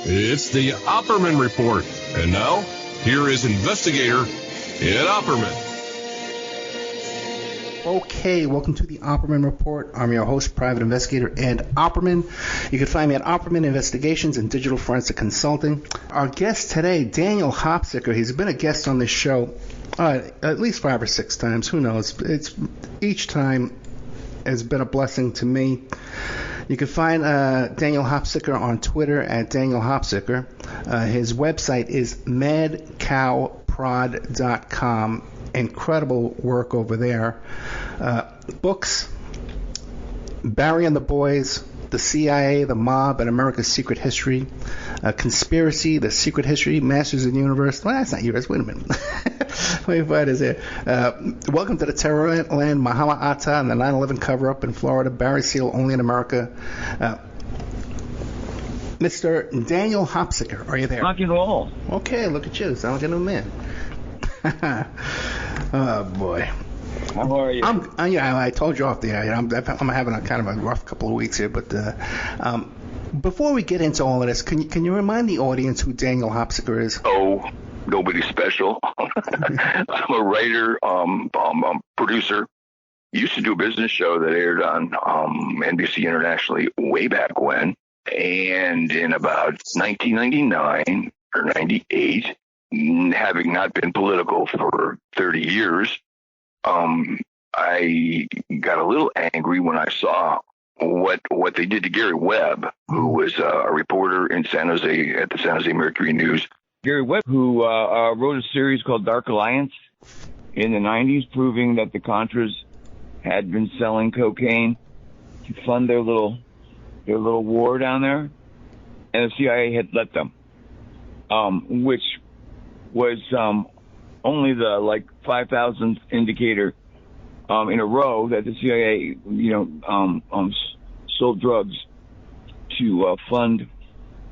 It's the Opperman Report. And now, here is investigator Ed Opperman. Okay, welcome to the Opperman Report. I'm your host, private investigator Ed Opperman. You can find me at Opperman Investigations and Digital Forensic Consulting. Our guest today, Daniel Hopsicker. He's been a guest on this show at least 5 or 6 times. Who knows? It's each time has been a blessing to me. You can find Daniel Hopsicker on Twitter at Daniel Hopsicker. His website is madcowprod.com. Incredible work over there. Books, Barry and the Boys, The CIA, The Mob, and America's Secret History, Conspiracy, The Secret History, Masters of the Universe. Well, that's not yours. Wait a minute. Wait, what is it? Welcome to the Terror Land, Mohammad Atta, and the 9/11 cover-up in Florida, Barry Seal, Only in America. Mr. Daniel Hopsicker, are you there? Rock and roll. Okay, look at you. Sound like a new man. Oh, boy. How are you? I told you off the air. I'm having a kind of a rough couple of weeks here, but before we get into all of this, can you remind the audience who Daniel Hopsicker is? Oh, nobody special. I'm a writer, producer. Used to do a business show that aired on NBC internationally way back when, and in about 1999 or 98. Having not been political for 30 years, I got a little angry when I saw what they did to Gary Webb, who was a reporter in San Jose at the San Jose Mercury News. Gary Webb, who wrote a series called Dark Alliance in the 90s, proving that the Contras had been selling cocaine to fund their little war down there, and the CIA had let them, which was only the 5,000th indicator in a row that the CIA, sold drugs to fund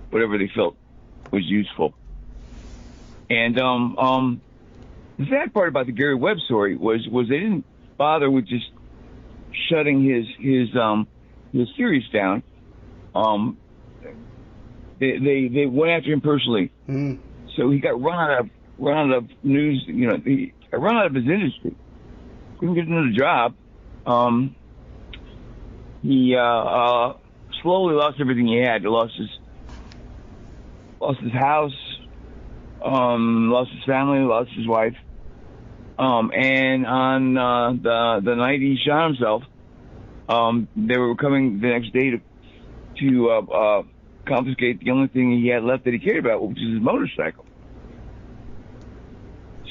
whatever they felt was useful. And the sad part about the Gary Webb story was they didn't bother with just shutting his series down. They went after him personally. Mm. So he got run out of news. He got run out of his industry. Couldn't get another job. He slowly lost everything he had. He lost his house, lost his family, lost his wife. And on the night he shot himself, they were coming the next day to confiscate the only thing he had left that he cared about, which is his motorcycle.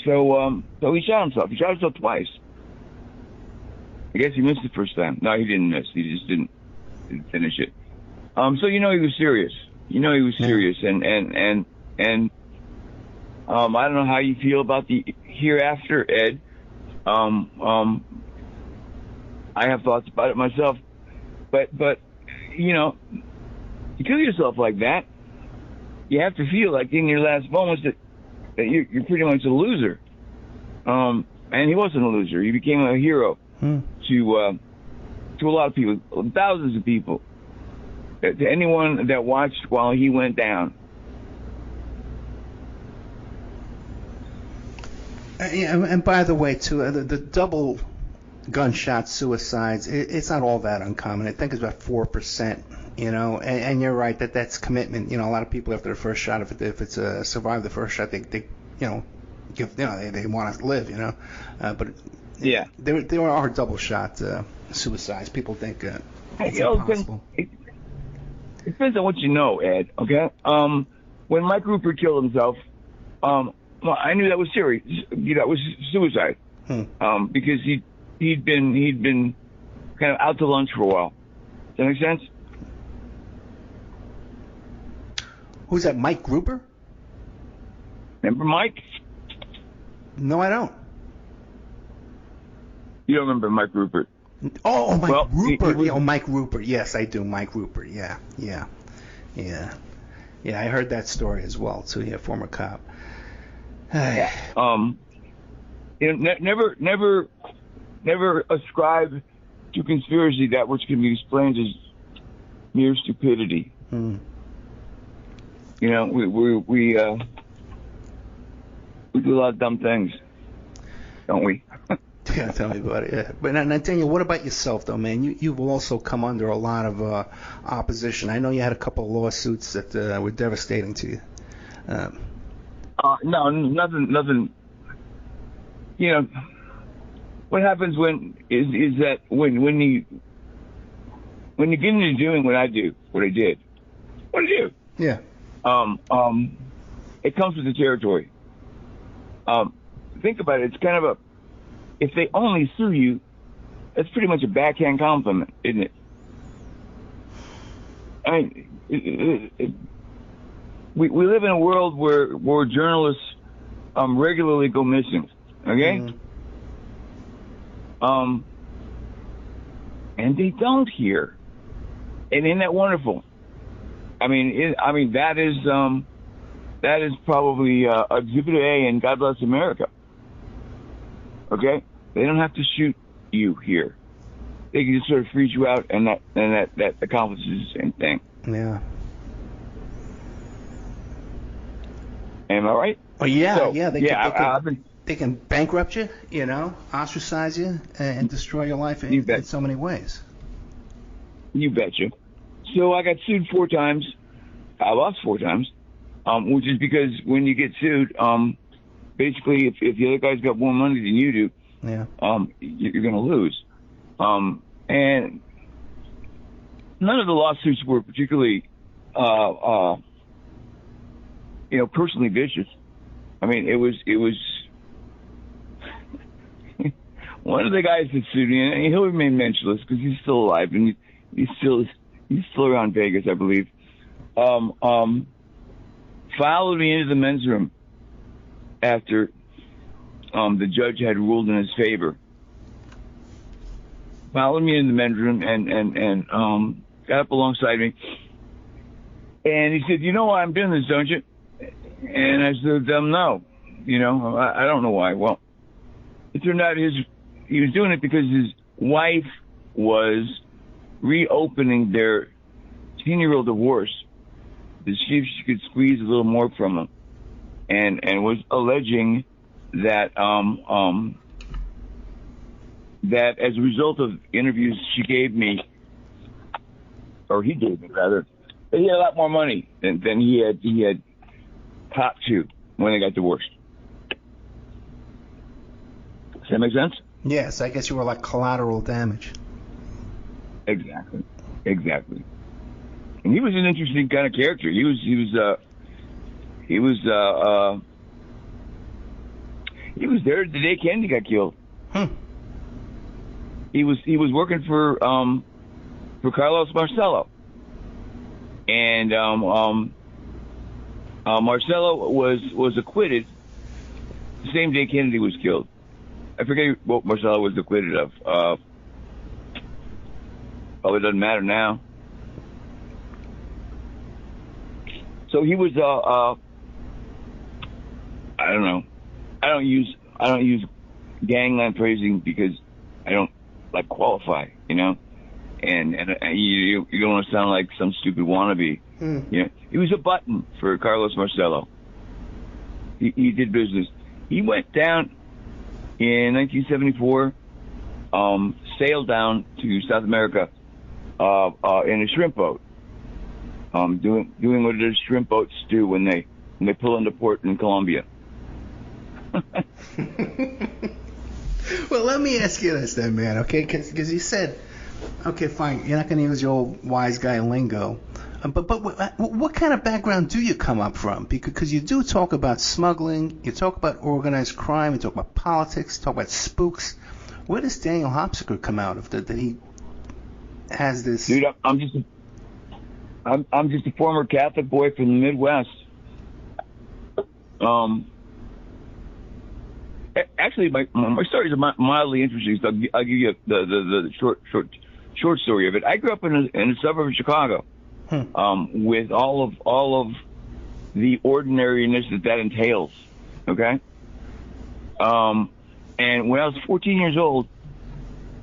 So he shot himself. He shot himself twice. I guess he missed the first time. No, he didn't miss. He just didn't finish it. So he was serious. He was serious. And I don't know how you feel about the hereafter, Ed. I have thoughts about it myself. But you kill yourself like that, you have to feel like in your last moments that you're pretty much a loser. And he wasn't a loser. He became a hero to a lot of people, thousands of people, to anyone that watched while he went down. And by the way, too, the double gunshot suicides, it's not all that uncommon. I think it's about 4%. And you're right that's commitment. A lot of people after the first shot, if it's survive the first shot, they want to live. But yeah, there are double shot suicides. People think it's impossible. It depends on what you know, Ed. Okay. When Mike Rupert killed himself, I knew that was serious. That was suicide. Because he'd been kind of out to lunch for a while. Does that make sense? Who's that, Mike Gruber? Remember Mike? No, I don't. You don't remember Mike Rupert? Oh, Mike Rupert. Mike Rupert. Yes, I do. Mike Rupert. Yeah. I heard that story as well, too. Yeah, former cop. Never ascribe to conspiracy that which can be explained as mere stupidity. You know, we do a lot of dumb things, don't we? Yeah, tell me about it. Yeah. But now, Daniel, what about yourself, though, man? You've also come under a lot of opposition. I know you had a couple of lawsuits that were devastating to you. No, nothing. You know, what happens is that when you get into doing what I did, Yeah. it comes with the territory. Think about it. It's kind of if they only sue you, that's pretty much a backhand compliment, isn't it? I mean, we live in a world where journalists regularly go missing. Okay. Mm. And they don't here. And isn't that wonderful? I mean, that is probably Exhibit A in God Bless America. Okay, they don't have to shoot you here. They can just sort of freeze you out, and that accomplishes the same thing. Yeah. Am I right? Oh yeah, So, yeah. They can bankrupt you, ostracize you, and destroy your life in so many ways. You betcha. So I got sued 4 times. I lost 4 times, which is because when you get sued, basically, if the other guy's got more money than you do, yeah, you're going to lose. And none of the lawsuits were particularly, personally vicious. I mean, it was one of the guys that sued me, and he'll remain mentionless because he's still alive and he's still around Vegas, I believe. Followed me into the men's room after the judge had ruled in his favor. Followed me into the men's room and got up alongside me. And he said, "You know why I'm doing this, don't you?" And I said, "No. I don't know why." Well, it turned out he was doing it because his wife was reopening their 10-year-old divorce to see if she could squeeze a little more from him, and was alleging that that as a result of interviews she gave me, or he gave me rather, that he had a lot more money than he had copped to when they got divorced. Does that make sense? Yes, I guess you were like collateral damage. Exactly. And he was an interesting kind of character. He was there the day Kennedy got killed. He was working for Carlos Marcello, and Marcello was acquitted the same day Kennedy was killed. I forget what Marcello was acquitted of. Probably doesn't matter now. So he was I don't know. I don't use gangland phrasing because I don't qualify, and you don't want to sound like some stupid wannabe. He was a button for Carlos Marcello. He did business. He went down in 1974, sailed down to South America in a shrimp boat, doing what the shrimp boats do when they pull into port in Colombia. Well, let me ask you this then, man, okay? Because you said, okay, fine, you're not going to use your old wise guy lingo. But what kind of background do you come up from? Because you do talk about smuggling, you talk about organized crime, you talk about politics, you talk about spooks. Where does Daniel Hopsicker come out of that he has this? Dude, I'm just a former Catholic boy from the Midwest. Actually, my stories are mildly interesting. So I'll give you the short story of it. I grew up in a suburb of Chicago, with all of the ordinariness that entails. Okay. And when I was 14 years old,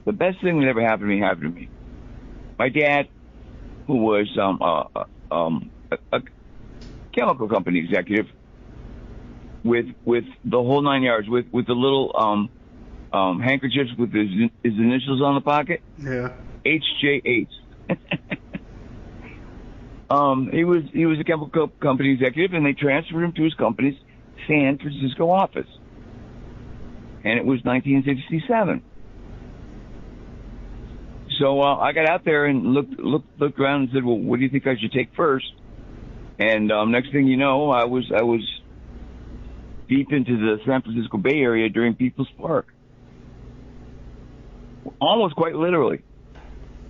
the best thing that ever happened to me. My dad, who was chemical company executive with the whole 9 yards, with the little handkerchiefs with his initials on the pocket. Yeah. HJH. He was a chemical company executive, and they transferred him to his company's San Francisco office. And it was 1967. So I got out there and looked around and said, "Well, what do you think I should take first?" And next thing you know, I was deep into the San Francisco Bay Area during People's Park, almost quite literally.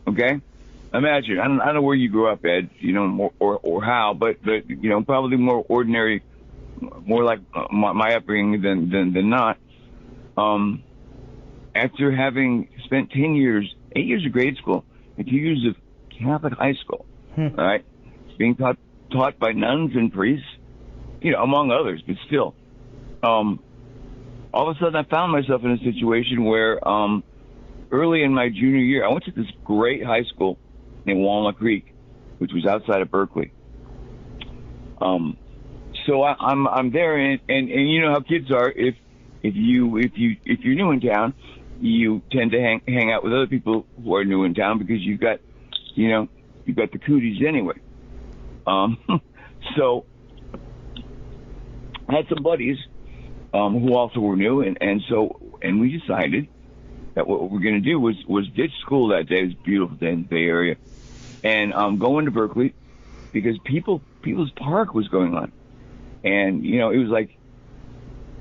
Okay, imagine. I don't know where you grew up, Ed. Or how, but probably more ordinary, more like my upbringing than not. After having spent 8 years of grade school and 2 years of Catholic high school, all right, being taught by nuns and priests, among others, but still, all of a sudden I found myself in a situation where, early in my junior year, I went to this great high school in Walnut Creek, which was outside of Berkeley. So I'm there, and you know how kids are. If you're new in town, you tend to hang out with other people who are new in town because you've got the cooties anyway. So I had some buddies who also were new, and we decided that what we were going to do was ditch school that day. It was a beautiful day in the Bay Area, and go into Berkeley because People's Park was going on, and it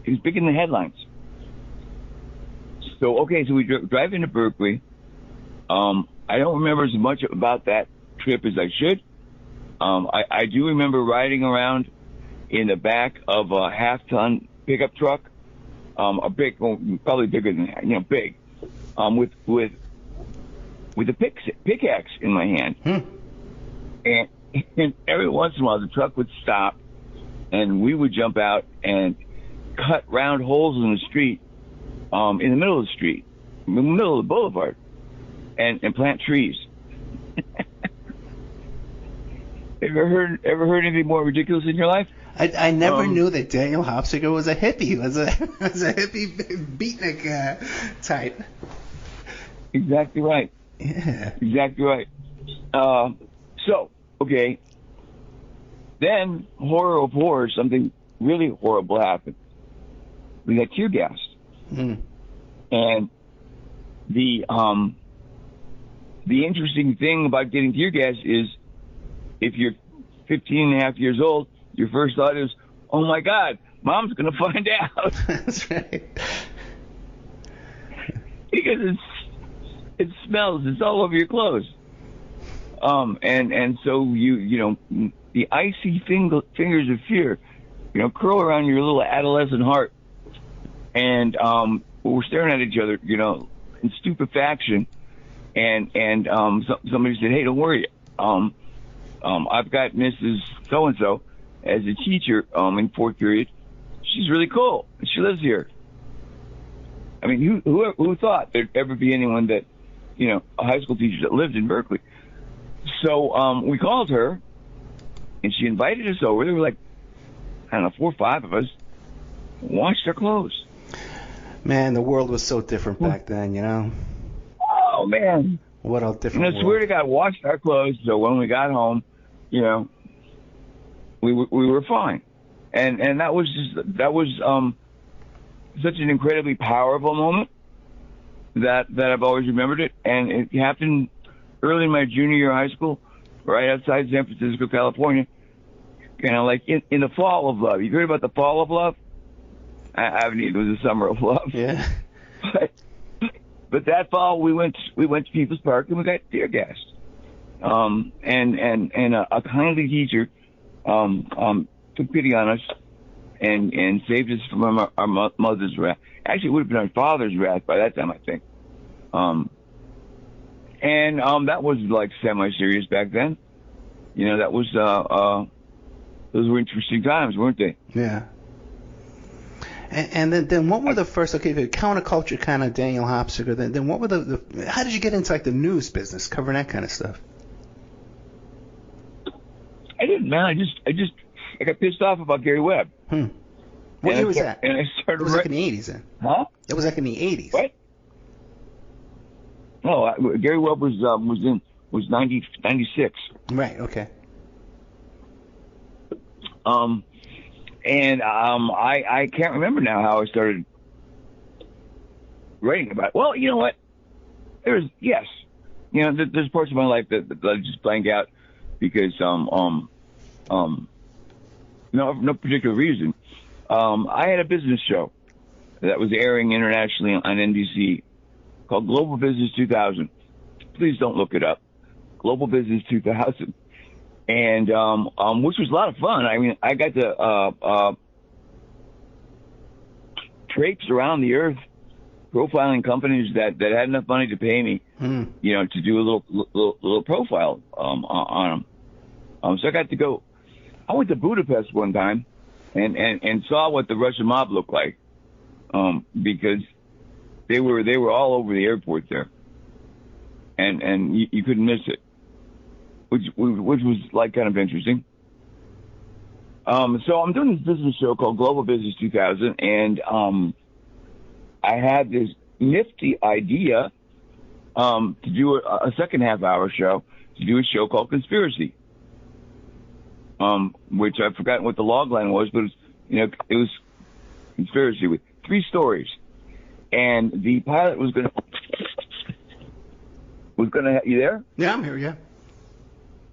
was big in the headlines. So we drive into Berkeley. I don't remember as much about that trip as I should. I do remember riding around in the back of a half-ton pickup truck, a big, probably bigger than that, big, with a pickaxe in my hand. And every once in a while the truck would stop, and we would jump out and cut round holes in the street, in the middle of the street, in the middle of the boulevard, and plant trees. Ever heard anything more ridiculous in your life? I never knew that Daniel Hopsicker was a hippie. Was a hippie beatnik type. Exactly right. Yeah. Exactly right. Then, horror of horrors, something really horrible happened. We got tear gassed. And the interesting thing about getting tear gas is if you're 15 and a half years old, your first thought is, "Oh my God, Mom's going to find out." That's right. Because it smells. It's all over your clothes. And so the icy fingers of fear, curl around your little adolescent heart. And we're staring at each other, in stupefaction. And somebody said, "Hey, don't worry. I've got Mrs. So-and-so as a teacher in fourth period. She's really cool. She lives here." I mean, who thought there'd ever be anyone that, a high school teacher that lived in Berkeley? So we called her, and she invited us over. There were 4 or 5 of us, washed our clothes. Man, the world was so different back then, Oh, man. What a different world. I swear to God, washed our clothes, so when we got home, we were fine. And that was such an incredibly powerful moment that I've always remembered it. And it happened early in my junior year of high school, right outside San Francisco, California, kind of in the fall of love. You heard about the fall of love? I haven't either. It was the summer of love. Yeah. But that fall we went to People's Park and we got tear gassed. And a kindly teacher took pity on us and saved us from our mother's wrath. Actually, it would have been our father's wrath by that time, I think. And that was semi-serious back then. That was those were interesting times, weren't they? Yeah. And then what were the first, the counterculture kind of Daniel Hopsicker, then what were how did you get into the news business, covering that kind of stuff? I didn't, man. I just I got pissed off about Gary Webb. What year was that? And I started. It was like in the 80s then. Huh? It was like in the 80s. What? No, Gary Webb was 96. Right. Okay. I can't remember now how I started writing about it. Well, you know what? There's parts of my life that I just blank out because no particular reason. I had a business show that was airing internationally on NBC called Global Business 2000. Please don't look it up. Global Business 2000. And which was a lot of fun. I mean, I got to traipse around the earth profiling companies that had enough money to pay me, to do a little profile on them. So I got to go. I went to Budapest one time and saw what the Russian mob looked like, because they were all over the airport there, and you couldn't miss it, which was like kind of interesting. So I'm doing this business show called Global Business 2000, and I had this nifty idea to do a second half-hour show, to do a show called Conspiracy, which I've forgotten what the log line was, but it was Conspiracy with 3 stories, and the pilot was gonna. You there? Yeah, I'm here. Yeah.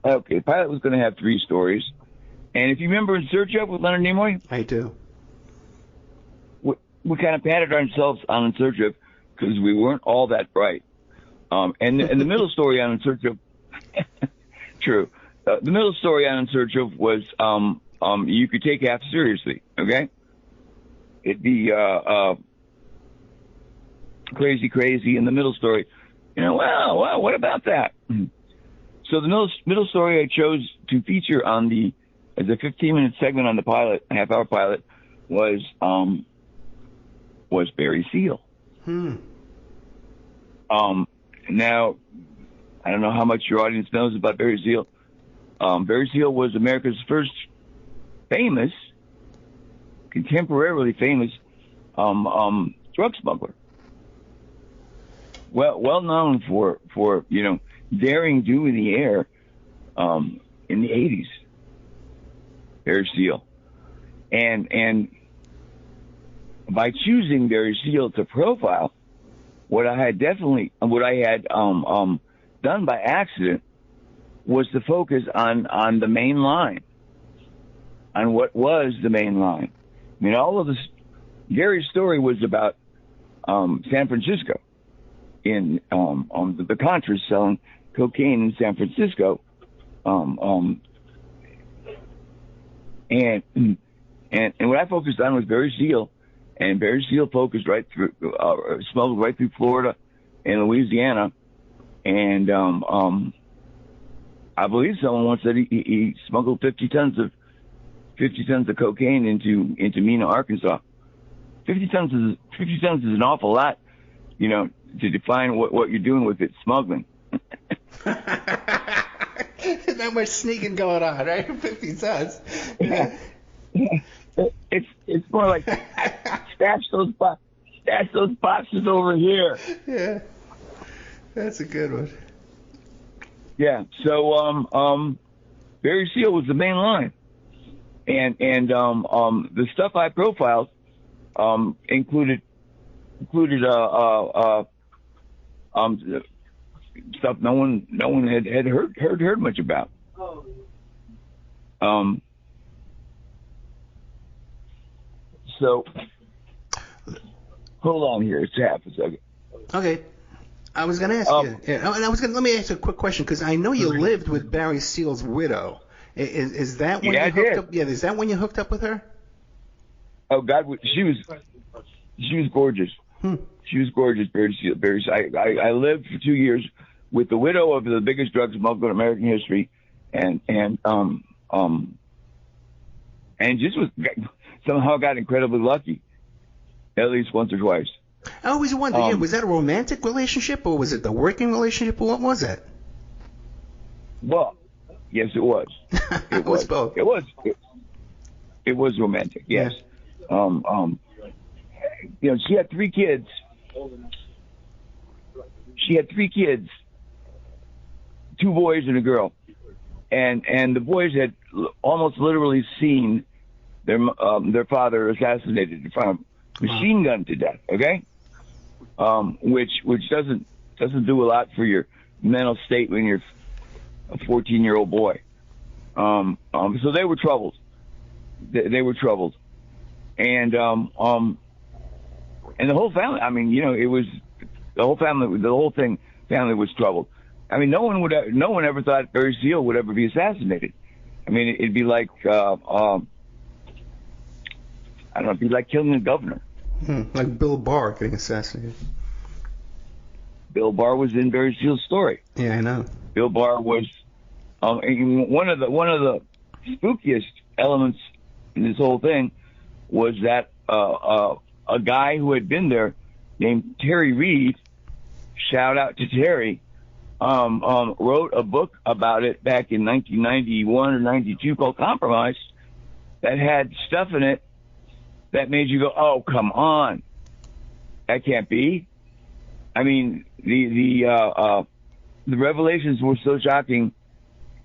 Okay, the pilot was gonna have 3 stories, and if you remember In Search Of with Leonard Nimoy, I do. We kind of patted ourselves on In Search Of because we weren't all that bright. And the middle story on In Search Of, true. The middle story on In Search Of was you could take half seriously. Okay, it'd be crazy, and the middle story, well, what about that? So the middle story I chose to feature as a 15-minute segment on the pilot, half-hour pilot, was Barry Seal. Now, I don't know how much your audience knows about Barry Seal. Barry Seal was America's first contemporarily famous drug smuggler. Well known for daring do in the air in the 80s. Barry Seal. And by choosing Barry Seal to profile, what I had done by accident was to focus on the main line, on what was the main line. I mean, all of this, Gary's story was about San Francisco, in the Contras selling cocaine in San Francisco, and what I focused on was Barry Seal. And Barry Seal focused smuggled right through Florida and Louisiana. And I believe someone once said he smuggled 50 tons of cocaine into Mena, Arkansas. 50 tons is an awful lot, to define what you're doing with it, smuggling. Not much sneaking going on, right? 50 tons. Yeah. It's more like stash those boxes over here. Yeah, that's a good one. Yeah. So Barry Seal was the main line, and the stuff I profiled included stuff no one had heard much about. So, hold on here. It's half a second. Okay. I was going to ask you. Yeah, let me ask you a quick question, because I know you lived with Barry Seal's widow. Is that when you hooked up? Yeah. Is that when you hooked up with her? Oh God, she was gorgeous. She was gorgeous, Barry Seal. I lived for 2 years with the widow of the biggest drug smuggler in American history, and just was. Somehow got incredibly lucky, at least once or twice. I always wondered, was that a romantic relationship, or was it the working relationship, or what was it? Well, yes, it was. It was both. It was. It was romantic, yes. She had 3 kids. She had 3 kids, 2 boys and a girl, and the boys had almost literally seen their father assassinated in front of machine gunned to death. Okay, which doesn't do a lot for your mental state when you're a 14-year-old boy. So they were troubled. They were troubled, and the whole family. I mean, it was the whole family. The whole family was troubled. I mean, no one ever thought Barry Seal would ever be assassinated. I mean, it'd be like I don't know, it'd be like killing a governor. Like Bill Barr getting assassinated. Bill Barr was in Barry Seal's story. Yeah, I know. Bill Barr was one of the spookiest elements in this whole thing was that a guy who had been there named Terry Reed, shout out to Terry, wrote a book about it back in 1991 or 92 called Compromise that had stuff in it that made you go, oh, come on. That can't be. I mean, the revelations were so shocking,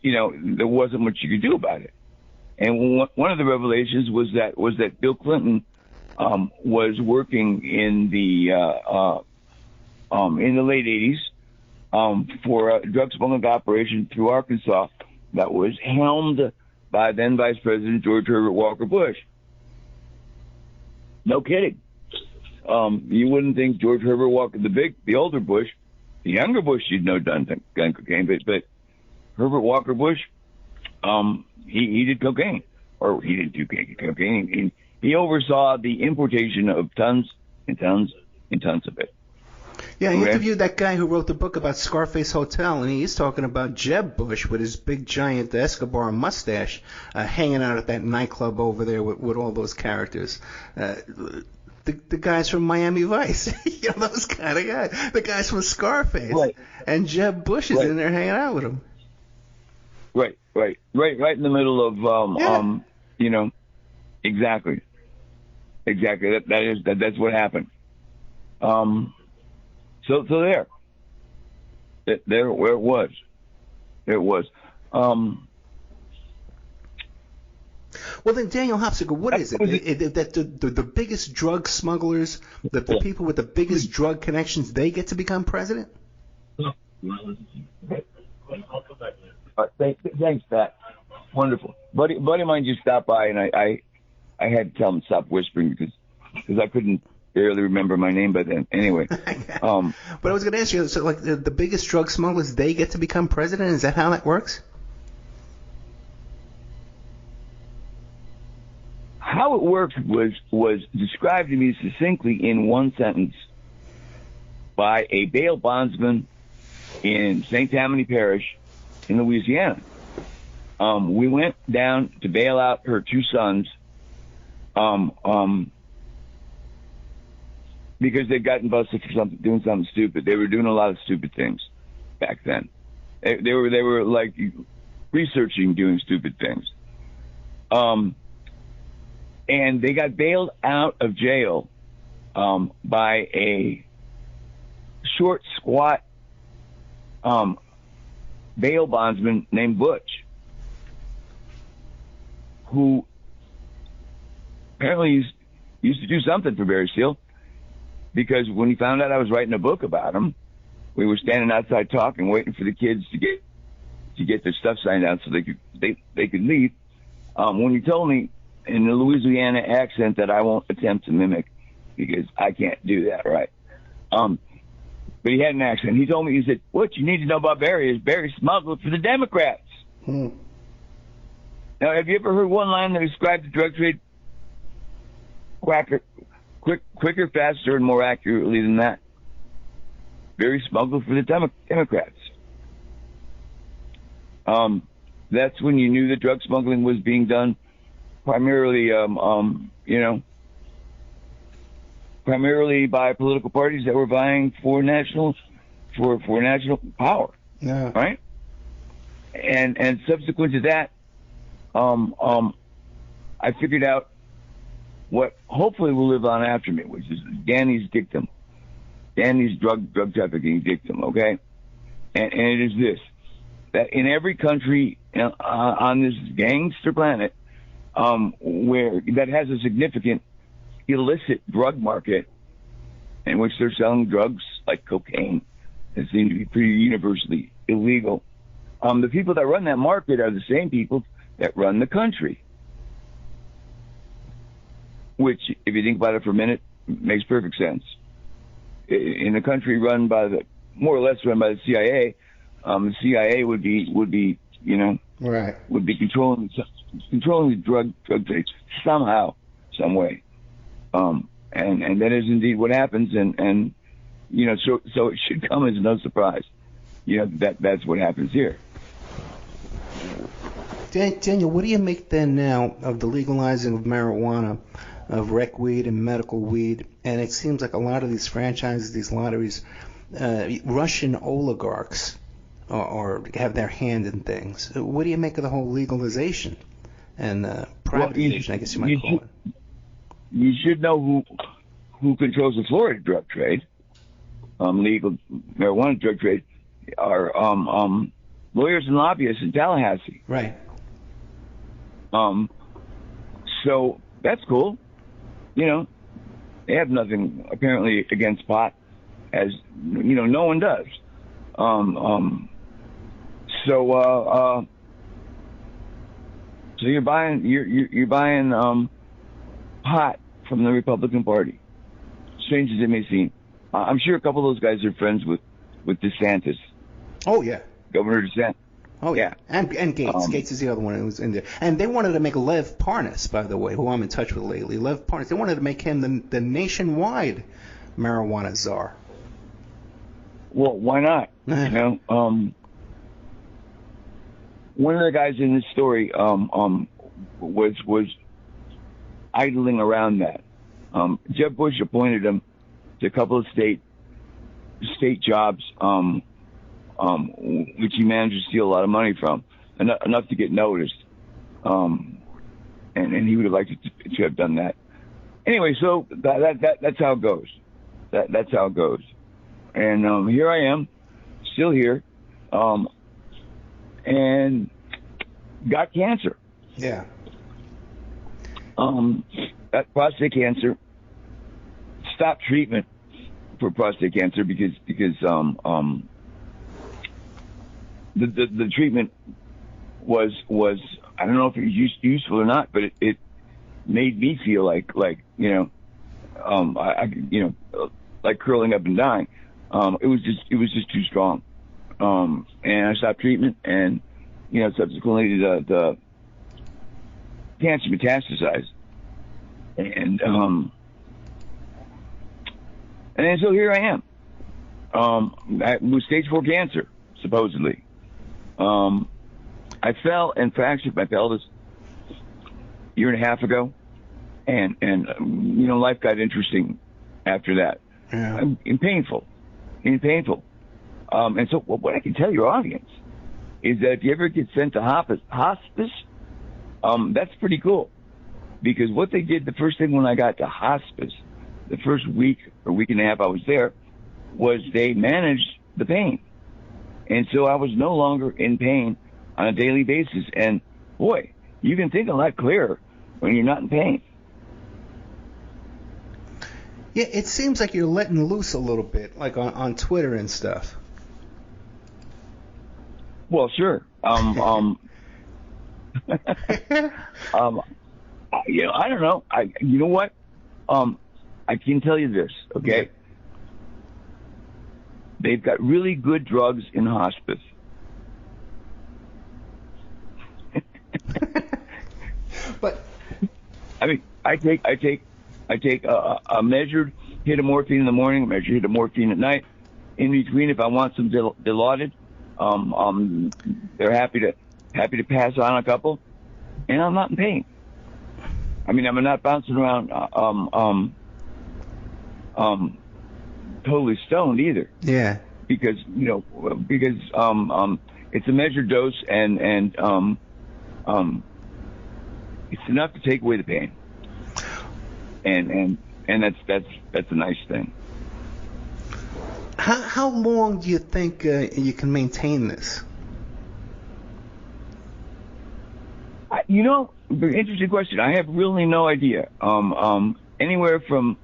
there wasn't much you could do about it. And one of the revelations was that Bill Clinton was working in the late 80s for a drug smuggling operation through Arkansas that was helmed by then Vice President George Herbert Walker Bush. No kidding. You wouldn't think George Herbert Walker, the older Bush, the younger Bush, you'd know done cocaine, but Herbert Walker Bush, he did cocaine, or he didn't do cocaine. He oversaw the importation of tons and tons and tons of it. Yeah, I interviewed that guy who wrote the book about Scarface Hotel, and he's talking about Jeb Bush with his big giant Escobar mustache hanging out at that nightclub over there with all those characters. The guys from Miami Vice, those kind of guys. The guys from Scarface. Right. And Jeb Bush is in there hanging out with him. Right in the middle of, exactly. That's what happened. So there, where it was. Well, then, Daniel Hopsicker, what is it? That the biggest drug smugglers, the people with the biggest drug connections, they get to become president? Thanks, Pat. Wonderful. Buddy of mine just stopped by, and I had to tell him to stop whispering because I couldn't barely remember my name by then. Anyway. But I was going to ask you, so like the biggest drug smugglers, they get to become president? Is that how that works? How it worked was described to me succinctly in one sentence by a bail bondsman in St. Tammany Parish in Louisiana. We went down to bail out her 2 sons because they'd gotten busted for doing something stupid. They were doing a lot of stupid things back then. They were like researching doing stupid things. And they got bailed out of jail by a short, squat bail bondsman named Butch, who apparently used to do something for Barry Seal, because when he found out I was writing a book about him, we were standing outside talking, waiting for the kids to get their stuff signed out so they could leave. When he told me in the Louisiana accent that I won't attempt to mimic because I can't do that right. But he had an accent. He told me, he said, what you need to know about Barry is Barry smuggled for the Democrats. Now, have you ever heard one line that described the drug trade quicker, faster, and more accurately than that? Barry smuggled for the Democrats. That's when you knew that drug smuggling was being done primarily by political parties that were vying for national power. Yeah. Right? And subsequent to that, I figured out what hopefully will live on after me, which is Danny's dictum, Danny's drug trafficking dictum. Okay, and it is this: that in every country on this gangster planet, where that has a significant illicit drug market, in which they're selling drugs like cocaine that seem to be pretty universally illegal. The people that run that market are the same people that run the country. Which, if you think about it for a minute, makes perfect sense. In a country run by more or less run by the CIA, the CIA would be right, would be controlling the drug trade somehow, some way. And that is indeed what happens, and so it should come as no surprise, that's what happens here. Daniel, what do you make then now of the legalizing of marijuana, of rec weed and medical weed? And it seems like a lot of these franchises, these lotteries, Russian oligarchs or have their hand in things. What do you make of the whole legalization and privatization, I guess you might call it? You should know who controls the Florida drug trade, legal marijuana drug trade, are lawyers and lobbyists in Tallahassee. Right. So that's cool. They have nothing apparently against pot, as no one does. So you're buying pot from the Republican Party. Strange as it may seem. I'm sure a couple of those guys are friends with DeSantis. Oh yeah. Governor DeSantis. Oh yeah, and Gates. Gates is the other one who was in there. And they wanted to make Lev Parnas, by the way, who I'm in touch with lately. Lev Parnas. They wanted to make him the nationwide marijuana czar. Well, why not? One of the guys in this story was idling around that. Jeb Bush appointed him to a couple of state jobs. Which he managed to steal a lot of money from, enough to get noticed. And he would have liked to have done that. Anyway, so that's how it goes. That's how it goes. And here I am, still here, and got cancer. Yeah. Got prostate cancer. Stopped treatment for prostate cancer because the treatment was I don't know if it was useful or not, but it made me feel like like curling up and dying. It was just too strong. And I stopped treatment, and subsequently the cancer metastasized, and so here I am. With stage 4 cancer, supposedly. I fell and fractured my pelvis a year and a half ago, and life got interesting after that. Yeah. And painful. And so what I can tell your audience is that if you ever get sent to hospice, that's pretty cool, because what they did the first thing when I got to hospice, the first week or week and a half I was there, was they managed the pain. And so I was no longer in pain on a daily basis. And boy, you can think a lot clearer when you're not in pain. Yeah, it seems like you're letting loose a little bit, like on Twitter and stuff. Well, sure. I don't know. You know what? I can tell you this, okay? Yeah. They've got really good drugs in hospice. But I mean, I take a measured hit of morphine in the morning, a measured hit of morphine at night. In between, if I want some Dilaudid, they're happy to pass on a couple, and I'm not in pain. I mean, I'm not bouncing around totally stoned either. Yeah. Because it's a measured dose, and it's enough to take away the pain. And that's a nice thing. How long do you think you can maintain this? Interesting question. I have really no idea. Anywhere from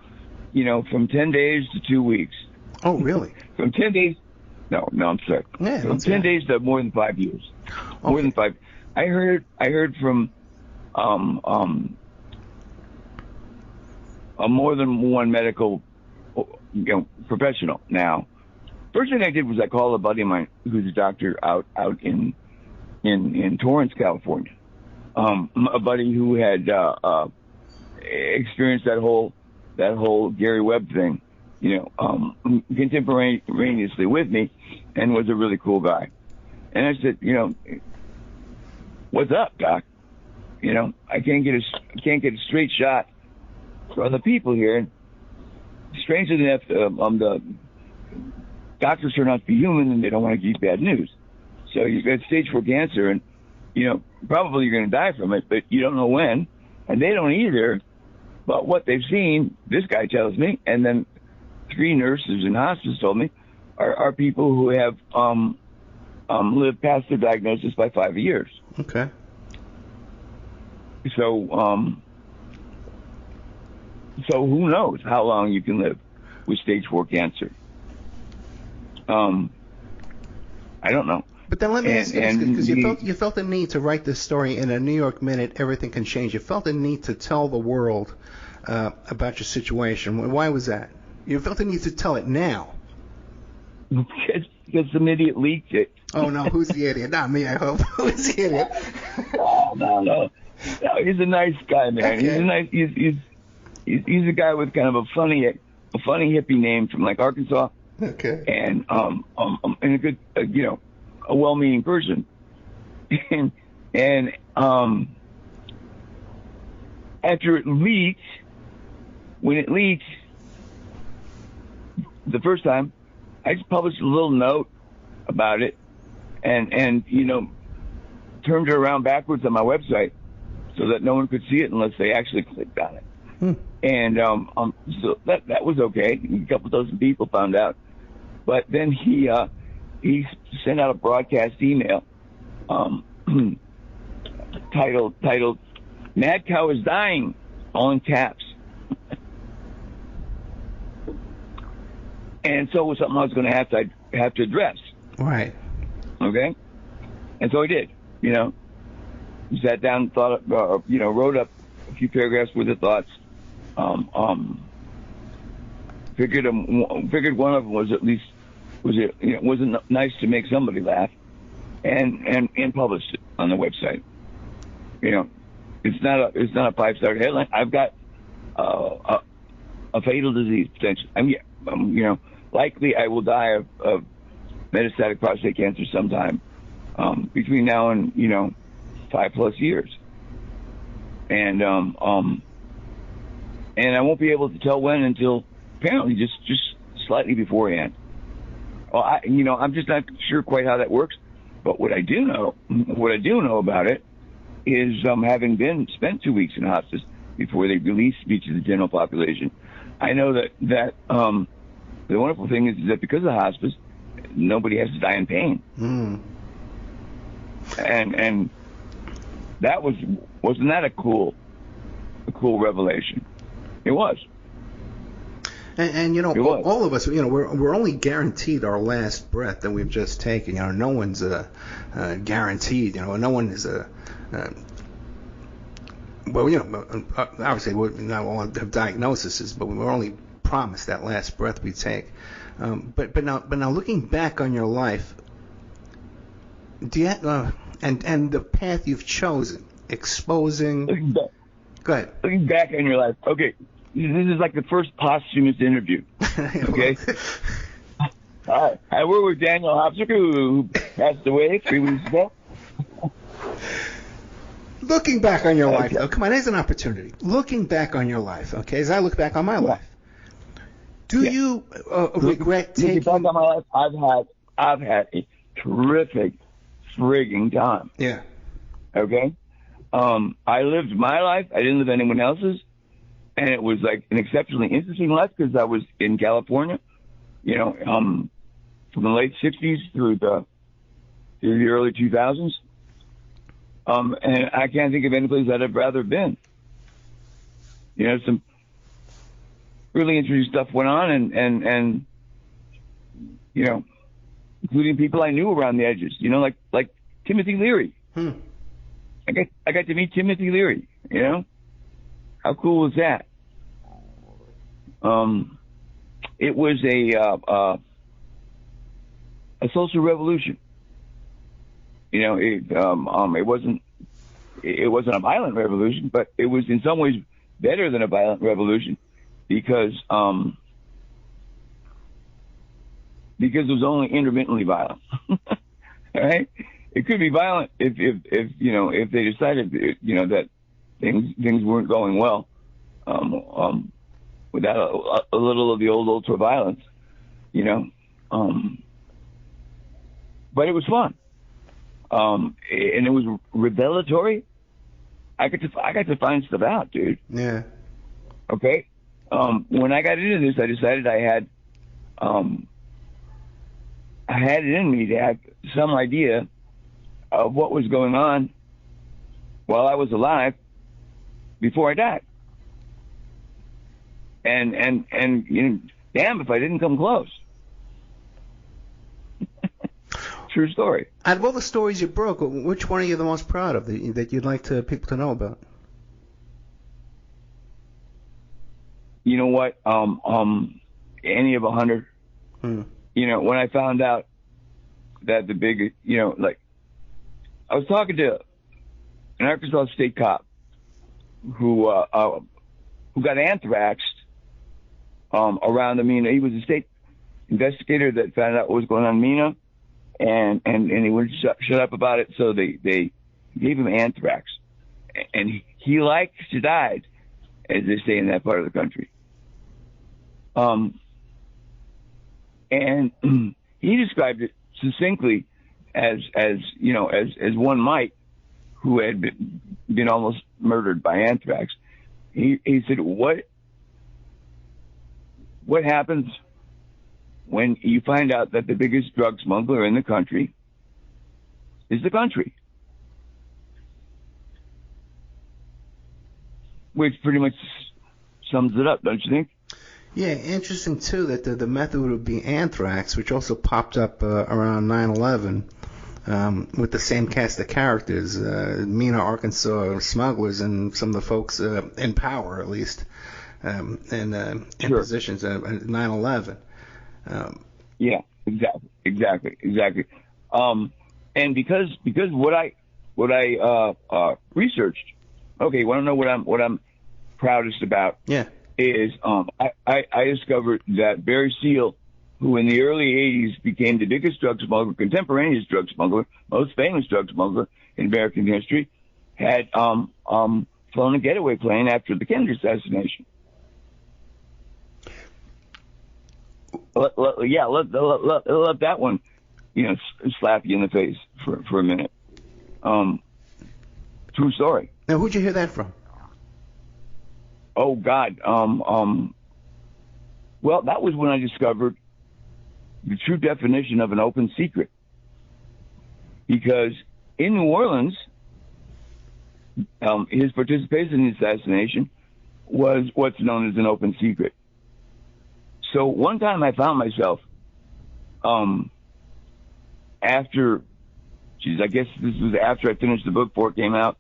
10 days to 2 weeks. Oh, really? From 10 days. No, I'm sorry. Yeah, from 10 days to more than 5 years. Okay. More than 5. I heard from more than one medical professional. Now, first thing I did was I called a buddy of mine who's a doctor out in Torrance, California. A buddy who had experienced that whole Gary Webb thing, contemporaneously with me, and was a really cool guy. And I said, what's up, Doc? I can't get a straight shot from the people here. And strangely enough, the doctors turn out to be human, and they don't want to give bad news. So you've got stage 4 cancer, and probably you're going to die from it, but you don't know when, and they don't either. But what they've seen, this guy tells me, and then 3 nurses in hospice told me, are people who have lived past their diagnosis by 5 years. Okay. So who knows how long you can live with stage 4 cancer? I don't know. But then let me ask you this, because you felt the need to write this story in a New York Minute, Everything Can Change. You felt the need to tell the world about your situation. Why was that? You felt the need to tell it now. Because some idiot leaked it. Oh, no, who's the idiot? Not me, I hope. Who's the idiot? Oh, no, he's a nice guy, man. Okay. He's a guy with kind of a funny hippie name from like Arkansas. Okay. And a good, a well-meaning person. and after it leaked, when it leaked the first time, I just published a little note about it and turned it around backwards on my website so that no one could see it unless they actually clicked on it. And so that was okay. A couple dozen people found out. But then he sent out a broadcast email titled "Mad Cow is Dying," all in caps. And so it was something I was going to have to address. Right. Okay. And so I did. Sat down, thought, wrote up a few paragraphs worth of thoughts. Figured one of them wasn't nice to make somebody laugh, and published it on the website. It's not a 5-star headline. I've got a fatal disease potential. Likely I will die of metastatic prostate cancer sometime between now and 5+ years, and I won't be able to tell when until apparently just slightly beforehand. Well, I'm just not sure quite how that works. But what I do know about it is having spent 2 weeks in hospice before they released me to the general population, I know that the wonderful thing is that because of hospice, nobody has to die in pain. And that wasn't that a cool revelation? It was. And all of us, we're only guaranteed our last breath that we've just taken. No one's guaranteed. No one is obviously we not all have diagnoses, but we're only promised that last breath we take. But now looking back on your life, do you and the path you've chosen, exposing. Go ahead. Looking back on your life, okay. This is like the first posthumous interview. Okay. All right. I work with Daniel Hopsicker, who passed away 3 weeks ago. Looking back on your life, though, come on, there's an opportunity. Looking back on your life, okay, as I look back on my life, do you regret taking? Looking back on my life, I've had a terrific frigging time. Yeah. Okay. I lived my life. I didn't live anyone else's. And it was like an exceptionally interesting life because I was in California, from the late 60s through the early 2000s. And I can't think of any place I'd have rather been. Some really interesting stuff went on and including people I knew around the edges, like Timothy Leary. I got to meet Timothy Leary, How cool was that? It was a social revolution. It wasn't a violent revolution, but it was in some ways better than a violent revolution because it was only intermittently violent. All right, it could be violent if they decided that things weren't going well without a little of the old ultra violence, but it was fun. And it was revelatory. I got to find stuff out, dude. Yeah. Okay. When I got into this, I decided I had it in me to have some idea of what was going on while I was alive before I died. And damn if I didn't come close. True story. Out of all the stories you broke, which one are you the most proud of that you'd like people to know about? You know what? Any of 100. When I found out that the big, I was talking to an Arkansas state cop who got anthraxed around the Mina. He was a state investigator that found out what was going on in Mina. And he wouldn't shut up about it, so they gave him anthrax. And he likes to die, as they say in that part of the country. And he described it succinctly as one might who had been almost murdered by anthrax. He said, what happens when you find out that the biggest drug smuggler in the country is the country? Which pretty much sums it up, don't you think? Yeah, interesting, too, that the method would be anthrax, which also popped up around 9/11 with the same cast of characters, Mena, Arkansas smugglers, and some of the folks in power, at least, in positions at 9/11. Yeah, exactly. And because what I researched, okay, you want to know what I'm proudest about? Yeah. Is I discovered that Barry Seal, who in the early 80s became the biggest drug smuggler, contemporaneous drug smuggler, most famous drug smuggler in American history, had flown a getaway plane after the Kennedy assassination. Let that one, slap you in the face for a minute. True story. Now, who'd you hear that from? Oh God. Well, that was when I discovered the true definition of an open secret. Because in New Orleans, his participation in the assassination was what's known as an open secret. So one time I found myself, after, I guess this was after I finished the book before it came out,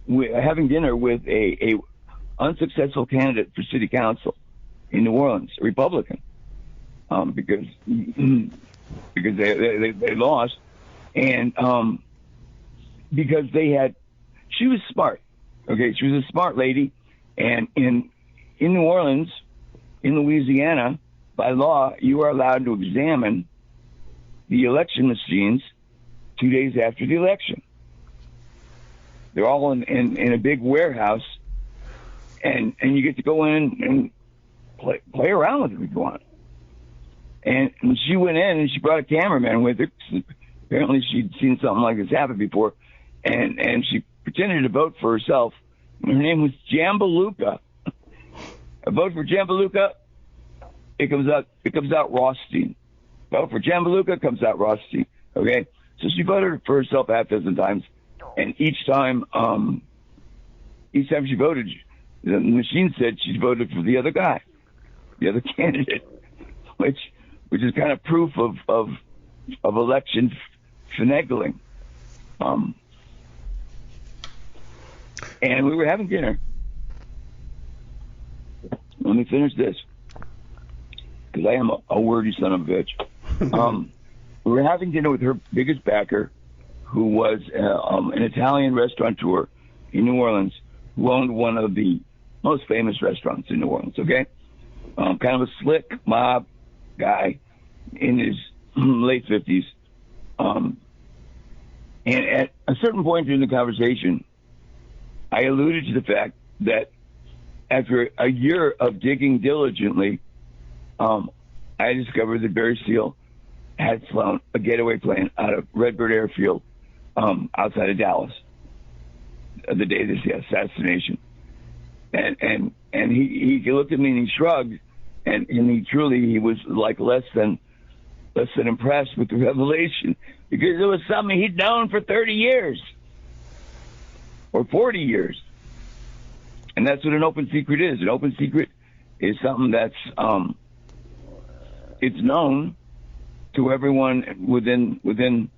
having dinner with a unsuccessful candidate for city council in New Orleans, a Republican, because they lost, and because she was smart. Okay, she was a smart lady, and in New Orleans, in Louisiana, by law, you are allowed to examine the election machines 2 days after the election. They're all in a big warehouse, and you get to go in and play around with it if you want. And she went in and she brought a cameraman with her. Apparently she'd seen something like this happen before, and she pretended to vote for herself. Her name was Jambaluka. I vote for Jambaluka. It comes out Rothstein. Vote for Jambaluka, comes out Rothstein. Okay, so she voted for herself half a dozen times, and each time she voted, the machine said she voted for the other guy, the other candidate, which is kind of proof of election finagling. And we were having dinner. Let me finish this, because I am a wordy son of a bitch. We were having dinner with her biggest backer, who was an Italian restaurateur in New Orleans, who owned one of the most famous restaurants in New Orleans, okay? Kind of a slick mob guy in his late 50s. And at a certain point during the conversation, I alluded to the fact that after a year of digging diligently, I discovered that Barry Seal had flown a getaway plane out of Redbird Airfield outside of Dallas the day of the assassination. And he looked at me and he shrugged, and he was like less than impressed with the revelation, because it was something he'd known for 30 years or 40 years. And that's what an open secret is. An open secret is something that's it's known to everyone within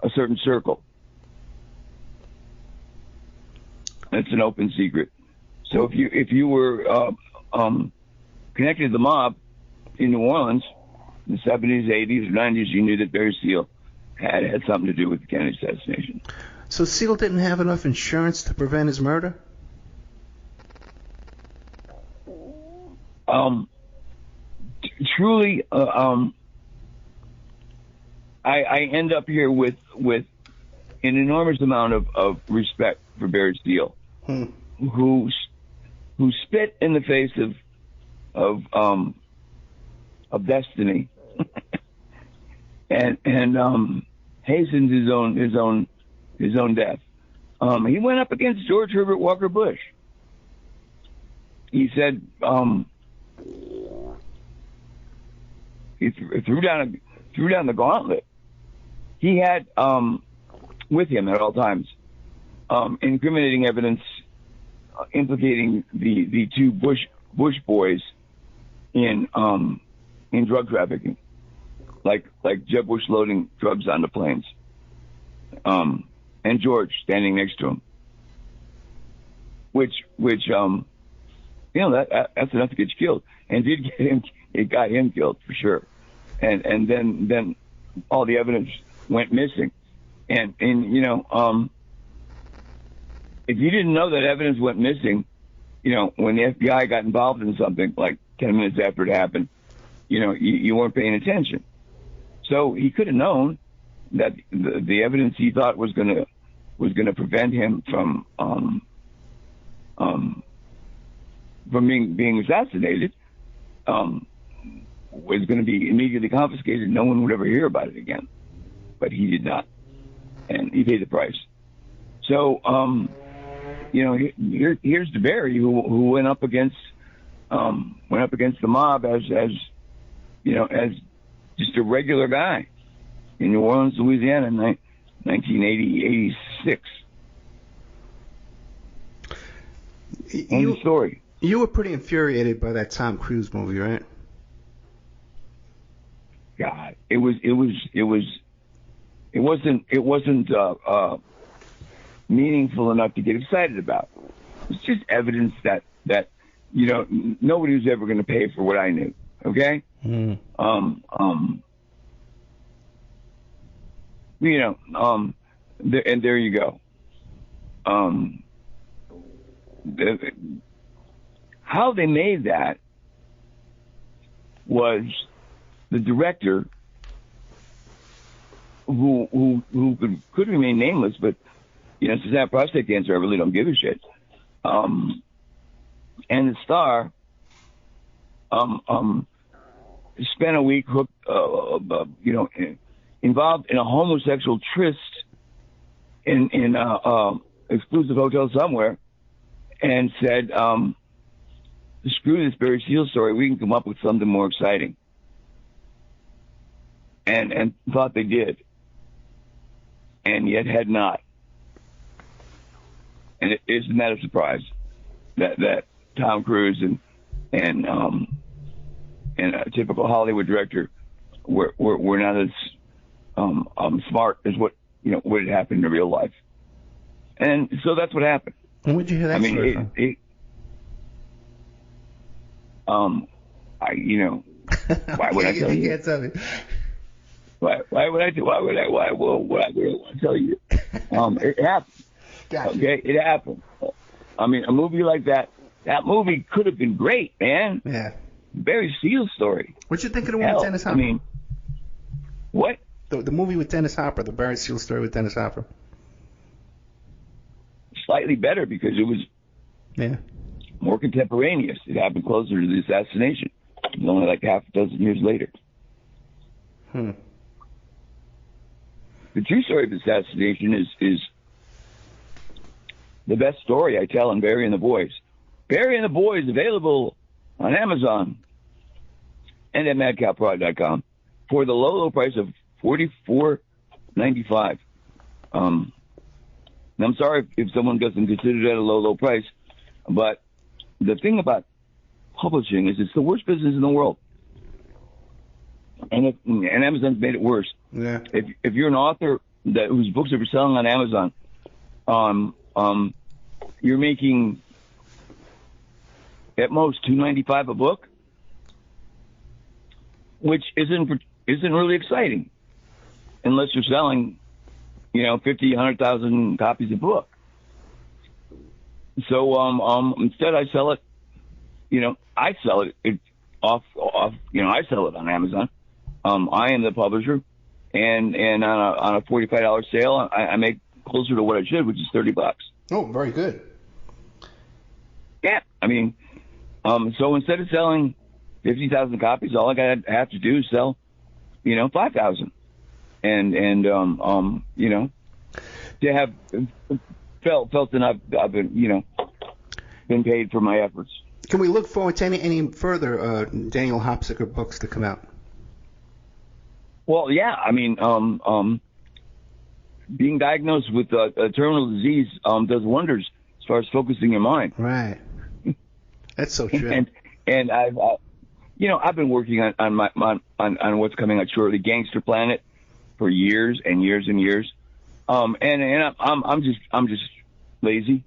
a certain circle. That's an open secret. So if you were connected to the mob in New Orleans in the 70s, 80s, or 90s, you knew that Barry Seal had something to do with the Kennedy assassination. So Seal didn't have enough insurance to prevent his murder? Truly, I end up here with an enormous amount of respect for Barry Seal, who spit in the face of destiny, and hastened his own death. He went up against George Herbert Walker Bush. He said he threw down the gauntlet. He had with him at all times incriminating evidence implicating the two Bush boys in drug trafficking, like Jeb Bush loading drugs onto planes, and George standing next to him, which that's enough to get you killed, and it got him killed for sure, and then all the evidence went missing, and if you didn't know that evidence went missing, when the FBI got involved in something like 10 minutes after it happened, you weren't paying attention. So he could have known that the evidence he thought was going to prevent him from being assassinated was going to be immediately confiscated. No one would ever hear about it again, but he did not, and he paid the price. So here's the Barry who went up against the mob as just a regular guy in New Orleans, Louisiana, in 1986. End story. You were pretty infuriated by that Tom Cruise movie, right? God, it wasn't meaningful enough to get excited about. It's just evidence that nobody was ever going to pay for what I knew. Okay. And there you go. How they made that was the director, who could remain nameless, but since I have prostate cancer, I really don't give a shit. And the star spent a week hooked, involved in a homosexual tryst in exclusive hotel somewhere and said, screw this Barry Seal story. We can come up with something more exciting. And thought they did. And yet had not. And isn't that a surprise that Tom Cruise and a typical Hollywood director were not as smart as what had happened in real life. And so that's what happened. And where'd you hear that story from? Why would I tell you? You can't tell me. Why would I want to tell you? It happened. Gotcha. Okay, it happened. I mean, a movie like that movie could have been great, man. Yeah. Barry Seal story. What you think of the one with Dennis Hopper? I mean, what? The movie with Dennis Hopper, the Barry Seal story with Dennis Hopper. Slightly better because it was more contemporaneous. It happened closer to the assassination. It was only like half a dozen years later. The true story of the assassination is the best story I tell in Barry and the Boys. Barry and the Boys available on Amazon and at madcowprod.com for the low price of $44.95. And I'm sorry if someone doesn't consider that a low price, but the thing about publishing is it's the worst business in the world. And Amazon's made it worse. Yeah. If you're an author whose books are selling on Amazon, you're making at most $2.95 a book, which isn't really exciting unless you're selling 50, 100,000 copies a book. So instead I sell it, I sell it off I sell it on Amazon. I am the publisher, and on a $45 sale, I make closer to what I should, which is $30. Oh, very good. Yeah, I mean, so instead of selling 50,000 copies, all I have to do is sell, 5,000, and to have felt that I've been been paid for my efforts. Can we look forward to any further Daniel Hopsicker books to come out? Well, yeah. I mean, being diagnosed with a terminal disease does wonders as far as focusing your mind. Right. That's so true. And I've been working on what's coming out shortly, Gangster Planet, for years and years and years. And I'm just lazy.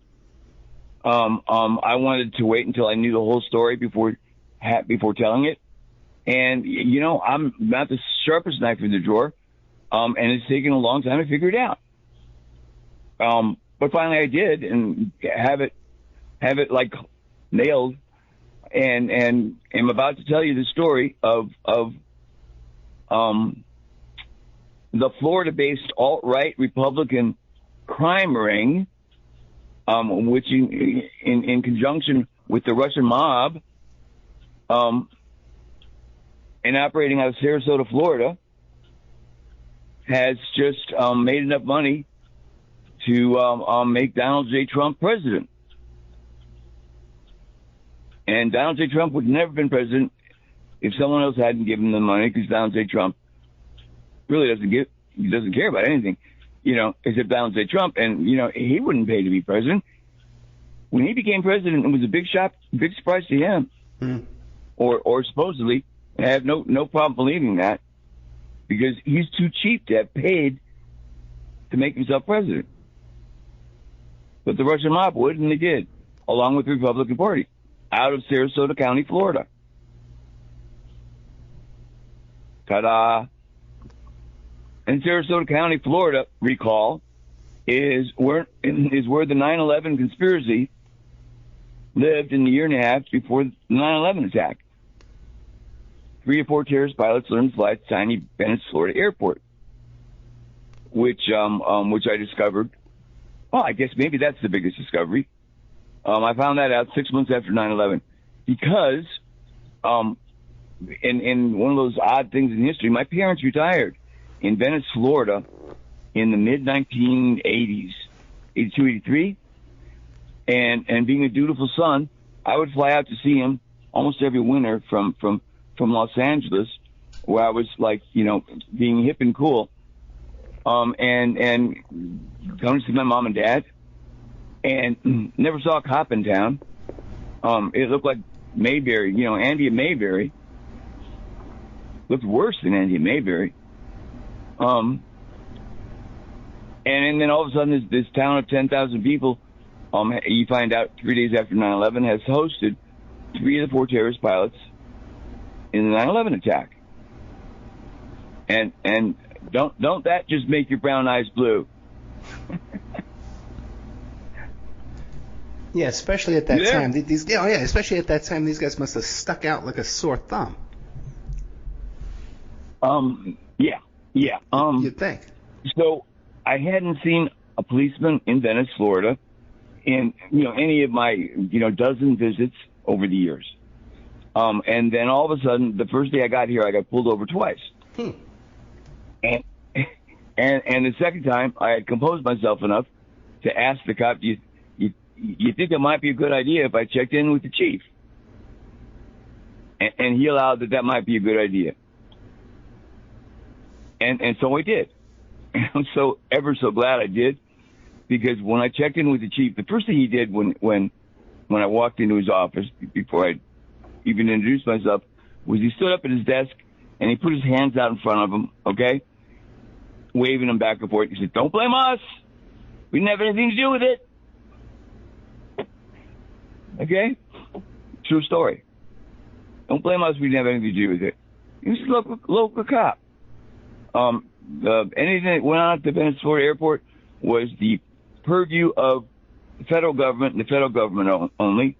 I wanted to wait until I knew the whole story before telling it. And, I'm not the sharpest knife in the drawer. And it's taken a long time to figure it out. But finally I did, and have it like nailed. And am about to tell you the story of the Florida-based alt-right Republican crime ring, which in conjunction with the Russian mob, and operating out of Sarasota, Florida, has just made enough money to make Donald J. Trump president. And Donald J. Trump would never have been president if someone else hadn't given him the money, because Donald J. Trump really doesn't care about anything, except Donald J. Trump. And, he wouldn't pay to be president. When he became president, it was a big surprise to him, or supposedly. I have no problem believing that, because he's too cheap to have paid to make himself president. But the Russian mob would, and they did, along with the Republican Party, out of Sarasota County, Florida. Ta-da! And Sarasota County, Florida, recall, is where the 9/11 conspiracy lived in the year and a half before the 9/11 attack. 3 or 4 terrorist pilots learned to fly at tiny Venice, Florida airport, which I discovered. Well, I guess maybe that's the biggest discovery. I found that out 6 months after 9/11, because in one of those odd things in history, my parents retired in Venice, Florida, in the mid-1980s, 82, 83. And being a dutiful son, I would fly out to see him almost every winter from Los Angeles, where I was like, being hip and cool. And come to see my mom and dad, and never saw a cop in town. It looked like Mayberry, Andy and Mayberry. Looked worse than Andy and Mayberry. And then all of a sudden, this town of 10,000 people, you find out 3 days after 9/11, has hosted 3 of the 4 terrorist pilots in the 9/11 attack. And don't that just make your brown eyes blue? Yeah, especially at that time. Especially at that time, these guys must have stuck out like a sore thumb. Yeah. You'd think. So I hadn't seen a policeman in Venice, Florida, in any of my dozen visits over the years. And then all of a sudden, the first day I got here, I got pulled over twice. And the second time, I had composed myself enough to ask the cop, you think it might be a good idea if I checked in with the chief? And he allowed that might be a good idea. And so I did. And I'm so ever so glad I did, because when I checked in with the chief, the first thing he did when I walked into his office, before I even introduced myself, was he stood up at his desk and he put his hands out in front of him, okay, waving them back and forth. He said, "Don't blame us. We didn't have anything to do with it." Okay? True story. Don't blame us. We didn't have anything to do with it. He was a local cop. Anything that went on at the Venice, Florida airport was the purview of the federal government and the federal government only,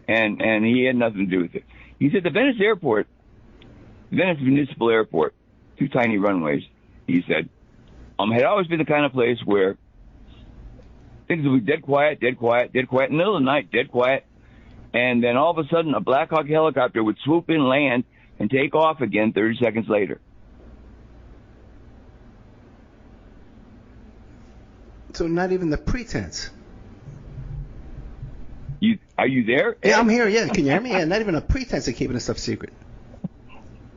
and he had nothing to do with it. He said the Venice airport, the Venice Municipal Airport, 2 tiny runways, he said, had always been the kind of place where things would be dead quiet, in the middle of the night, dead quiet, and then all of a sudden a Black Hawk helicopter would swoop in, land, and take off again 30 seconds later. So not even the pretense. Are you there? Yeah, I'm here. Yeah, can you hear me? Yeah, not even a pretense of keeping this stuff secret.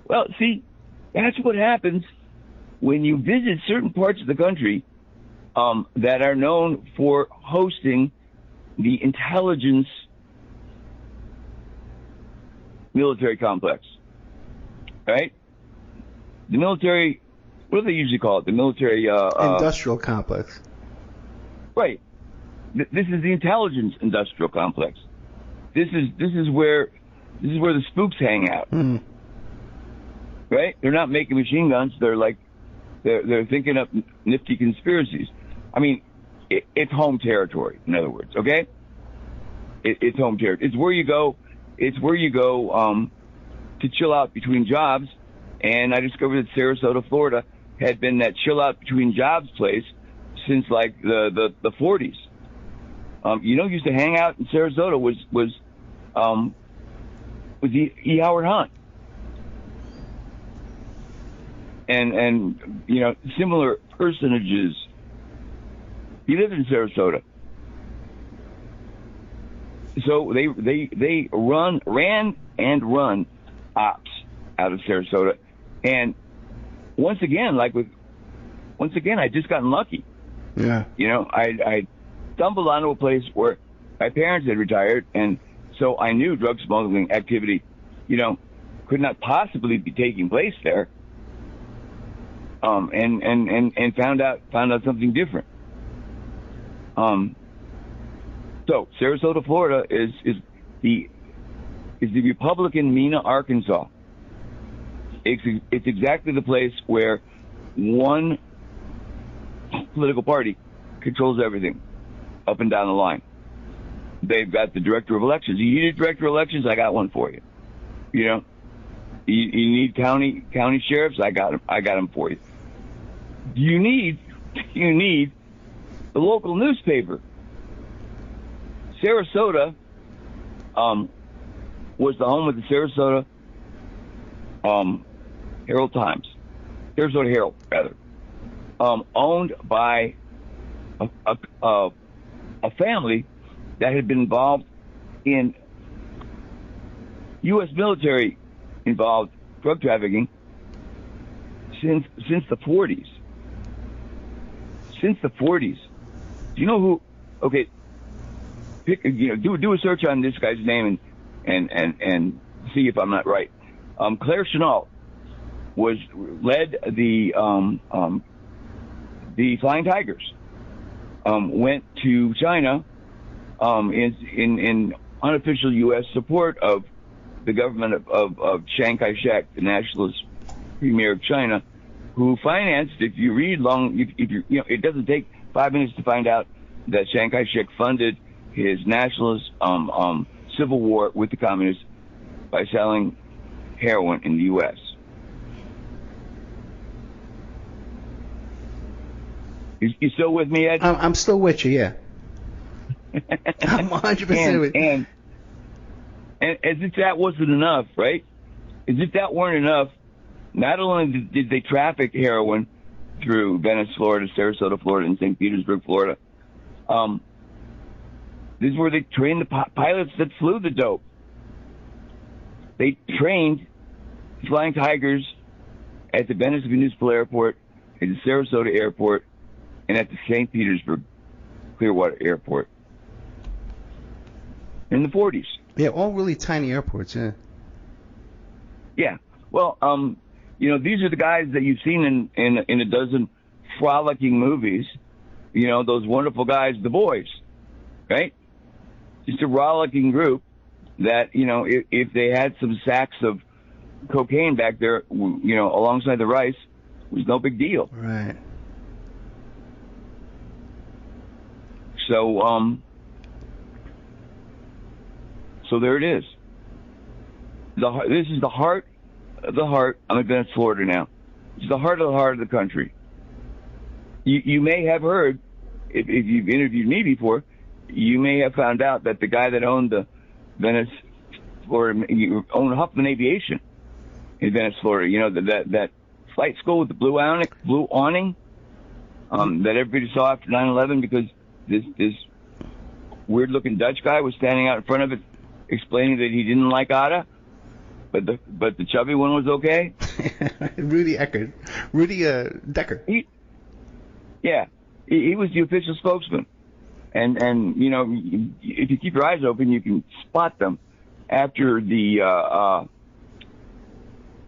Well, see, that's what happens when you visit certain parts of the country that are known for hosting the intelligence military complex, right? The military, what do they usually call it? The military industrial complex. Right. This is the intelligence industrial complex. This is where the spooks hang out. Mm. Right? They're not making machine guns. They're thinking up nifty conspiracies. I mean, it's home territory. In other words, okay? It's home territory. It's where you go. It's where you go to chill out between jobs. And I discovered that Sarasota, Florida, had been that chill out between jobs place since like the 40s. Used to hang out in Sarasota was E. Howard Hunt. And similar personages. He lived in Sarasota. So they ran ops out of Sarasota. And once again, I just gotten lucky. Yeah. I stumbled onto a place where my parents had retired, and so I knew drug smuggling activity, could not possibly be taking place there. And found out something different. So Sarasota, Florida is the Republican Mena, Arkansas. It's exactly the place where one political party controls everything up and down the line. They've got the director of elections. You need a director of elections? I got one for you. You need county sheriffs? I got them for you. You need the local newspaper. Sarasota was the home of the Sarasota Herald Times. Sarasota Herald, rather. owned by a family that had been involved in U.S. military involved drug trafficking since the 40s. Since the 40s. Do you know who? Okay, do a search on this guy's name and see if I'm not right. Claire Chennault led the Flying Tigers. Went to China in unofficial U.S. support of the government of Chiang Kai-shek, the nationalist premier of China, who financed. If you read it doesn't take 5 minutes to find out that Chiang Kai-shek funded his nationalist civil war with the communists by selling heroin in the U.S. You still with me, Ed? I'm still with you, yeah. I'm 100% with you. And as if that wasn't enough, right? As if that weren't enough, not only did they traffic heroin through Venice, Florida, Sarasota, Florida, and St. Petersburg, Florida, this is where they trained the pilots that flew the dope. They trained Flying Tigers at the Venice Municipal Airport, at the Sarasota Airport, and at the St. Petersburg Clearwater Airport in the 40s. Yeah, all really tiny airports, yeah. Yeah. Well, these are the guys that you've seen in a dozen frolicking movies. Those wonderful guys, the boys, right? Just a rollicking group that, if they had some sacks of cocaine back there, alongside the rice, it was no big deal. Right. So there it is. This is the heart of the heart. I'm in Venice, Florida now. It's the heart of the country. You may have heard, if you've interviewed me before, you may have found out that the guy that owned the Venice, Florida, owned Huffman Aviation in Venice, Florida. That flight school with the blue awning that everybody saw after 9/11 because this weird-looking Dutch guy was standing out in front of it, explaining that he didn't like Atta, but the chubby one was okay. Rudy Decker. He was the official spokesman, and if you keep your eyes open, you can spot them after the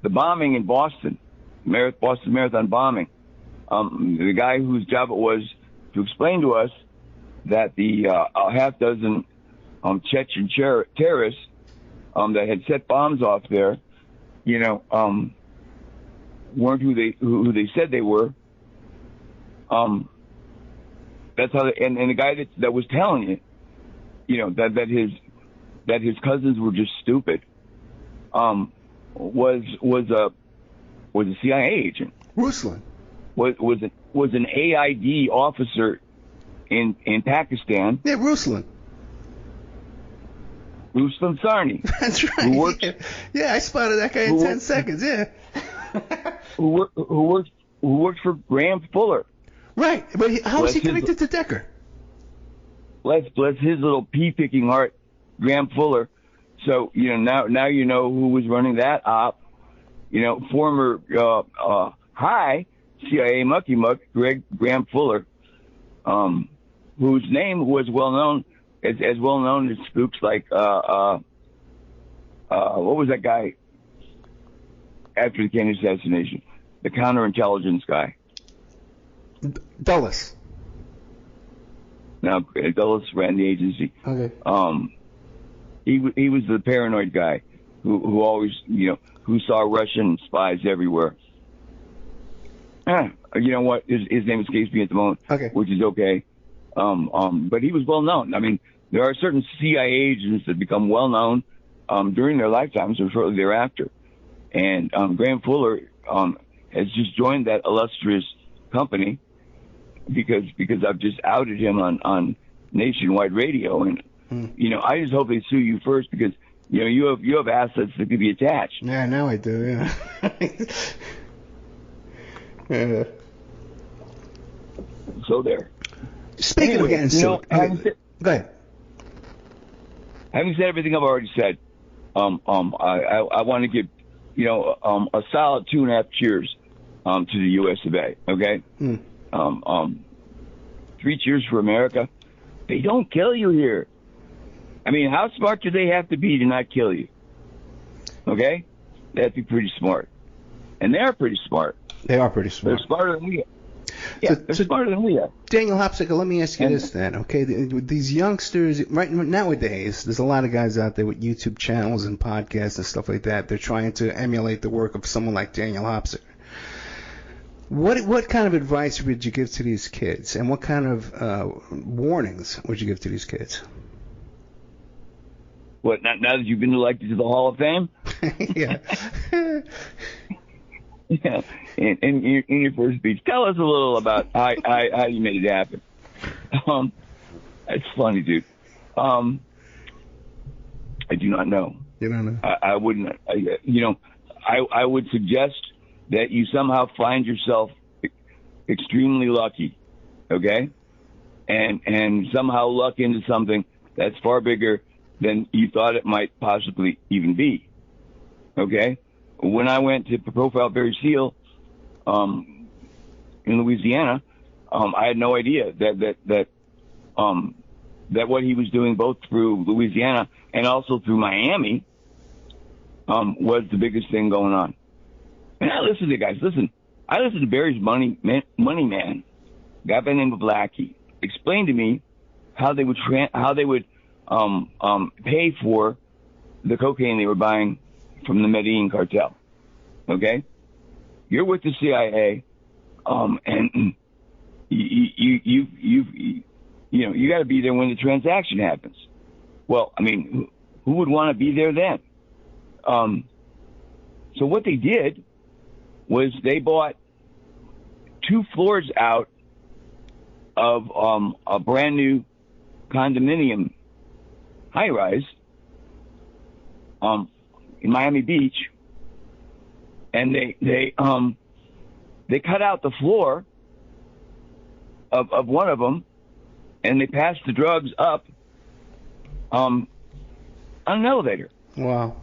bombing in Boston, Boston Marathon bombing. The guy whose job it was to explain to us that the half dozen Chechen terrorists that had set bombs off there, weren't who they said they were. That's how. And the guy that was telling you, that his cousins were just stupid, was a CIA agent. Ruslan Was an AID officer in Pakistan. Yeah, Ruslan Sarni. That's right. Yeah, I spotted that guy in 10 seconds. Yeah. who worked for Graham Fuller. Right, but how is he connected to Decker? Bless his little pea-picking heart, Graham Fuller. So now you know who was running that op. Former high CIA mucky muck Graham Fuller, whose name was well known as well known as spooks like what was that guy after the Kennedy assassination? The counterintelligence guy. Dulles. No, Dulles ran the agency. Okay. He was the paranoid guy who always who saw Russian spies everywhere. You know what? His name escapes me at the moment. Okay. Which is okay. But he was well known. I mean, there are certain CIA agents that become well known during their lifetimes or shortly thereafter. And Graham Fuller has just joined that illustrious company because I've just outed him on nationwide radio, and I just hope they sue you first because you have assets that could be attached. Yeah, now I do. Yeah. Yeah. So there. Speaking of getting sued, go ahead. Having said everything I've already said, I want to give, a solid 2.5 cheers to the U.S. of A. Okay. 3 cheers for America. They don't kill you here. I mean, how smart do they have to be to not kill you? Okay, they have to be pretty smart, and they are pretty smart. They are pretty smart. They're smarter than we are. Yeah, they're smarter than we are. Daniel Hopsicker, let me ask you this then, okay? These youngsters, right nowadays, there's a lot of guys out there with YouTube channels and podcasts and stuff like that. They're trying to emulate the work of someone like Daniel Hopsicker. What kind of advice would you give to these kids, and what kind of warnings would you give to these kids? What, now that you've been elected to the Hall of Fame? Yeah. Yeah. In your first speech, tell us a little about how you made it happen. It's funny, dude. I do not know. You don't know? I wouldn't. I would suggest that you somehow find yourself extremely lucky, okay? And somehow luck into something that's far bigger than you thought it might possibly even be, okay? When I went to profile Barry Seal in Louisiana, I had no idea that what he was doing both through Louisiana and also through Miami was the biggest thing going on. And I listened to guys. I listened to Barry's money man, a guy by the name of Blackie, explain to me how they would pay for the cocaine they were buying from the Medellin cartel. Okay, you're with the CIA, and you got to be there when the transaction happens. Well, I mean, who would want to be there then? So what they did was they bought 2 floors out of a brand new condominium high-rise in Miami Beach, and they cut out the floor of one of them, and they passed the drugs up on an elevator. Wow.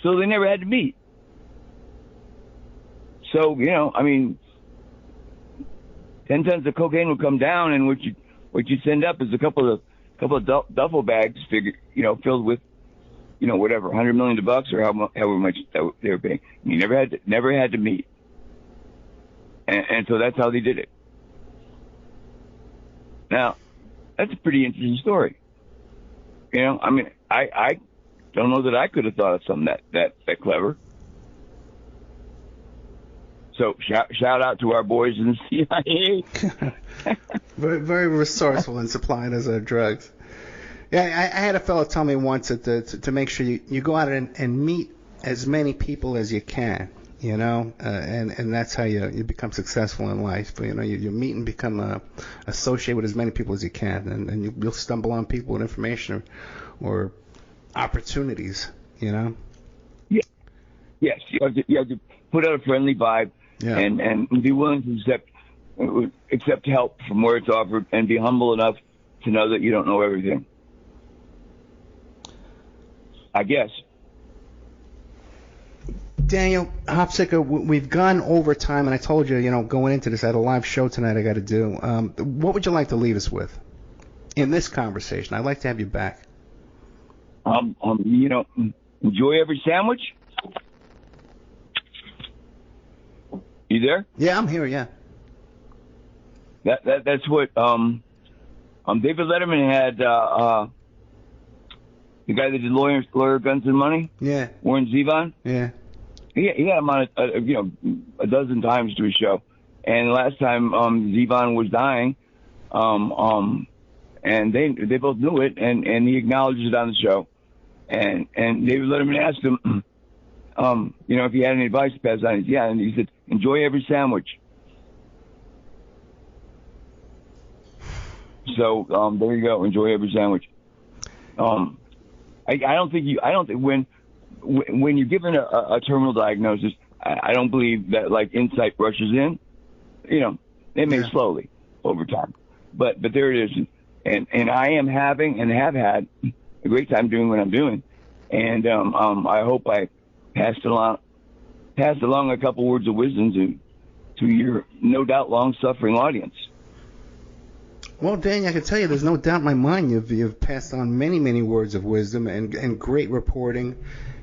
So they never had to meet. So, 10 tons of cocaine would come down, and what you'd send up is a couple of duffel bags, filled with, whatever, $100 million or however much they were paying. You never had to meet, and so that's how they did it. Now, that's a pretty interesting story. I don't know that I could have thought of something that clever. So shout out to our boys in the CIA. Very, very resourceful in supplying us drugs. Yeah, I had a fellow tell me once that to make sure you go out and meet as many people as you can, and that's how you become successful in life. But, you meet and become associate with as many people as you can, and you'll stumble on people with information or opportunities, Yeah. Yes, you have to put out a friendly vibe. Yeah. And be willing to accept help from where it's offered, and be humble enough to know that you don't know everything. I guess. Daniel Hopsicker, we've gone over time, and I told you, going into this, I had a live show tonight I got to do. What would you like to leave us with in this conversation? I'd like to have you back. Enjoy every sandwich. You there? Yeah, I'm here. Yeah. That's what David Letterman had. The guy that did Lawyer, Guns, and Money. Yeah. Warren Zevon. Yeah. He had him on a dozen times to his show, and the last time Zevon was dying, and they both knew it, and he acknowledged it on the show, and David Letterman asked him, if he had any advice to pass on. Yeah, and he said, enjoy every sandwich. So there you go. Enjoy every sandwich. I don't think when you're given a terminal diagnosis, I don't believe that like insight rushes in. They may slowly over time, but there it is. And I am having and have had a great time doing what I'm doing. And I hope I passed along a couple words of wisdom to your no doubt long-suffering audience. Well, Daniel, I can tell you there's no doubt in my mind you've passed on many, many words of wisdom and great reporting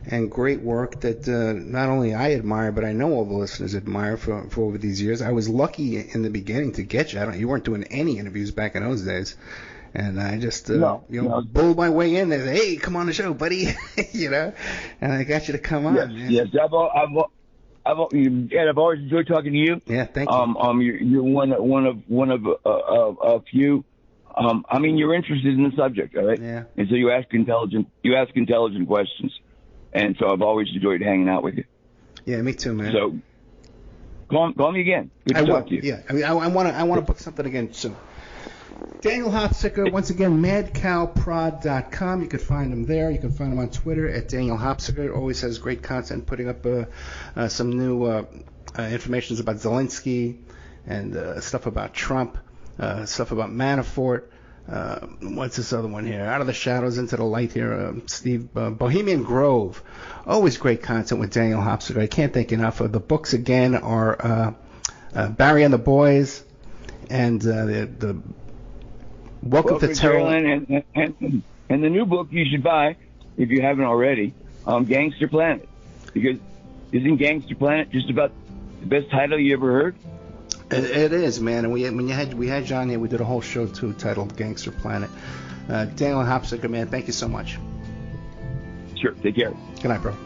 and great work that not only I admire, but I know all the listeners admire for over these years. I was lucky in the beginning to get you. You weren't doing any interviews back in those days. And I just, bulled my way in there. Hey, come on the show, buddy. And I got you to come on. Yes. I've always enjoyed talking to you. Yeah, thank you. You're one of a few. You're interested in the subject, all right? Yeah. And so you ask intelligent questions, and so I've always enjoyed hanging out with you. Yeah, me too, man. So call me again. Good to talk to you. Yeah, I want to book something again soon. Daniel Hopsicker, once again, madcowprod.com. You can find him there. You can find him on Twitter at Daniel Hopsicker. Always has great content, putting up some new information about Zelensky and stuff about Trump, stuff about Manafort. What's this other one here? Out of the Shadows into the Light here. Steve, Bohemian Grove. Always great content with Daniel Hopsicker. I can't thank enough of the books. Again are Barry and the Boys and the Welcome to Terror. And the new book you should buy, if you haven't already, Gangster Planet. Because isn't Gangster Planet just about the best title you ever heard? It is, man. And we had John here, we did a whole show too titled Gangster Planet. Daniel Hopsicker, man, thank you so much. Sure. Take care. Good night, bro.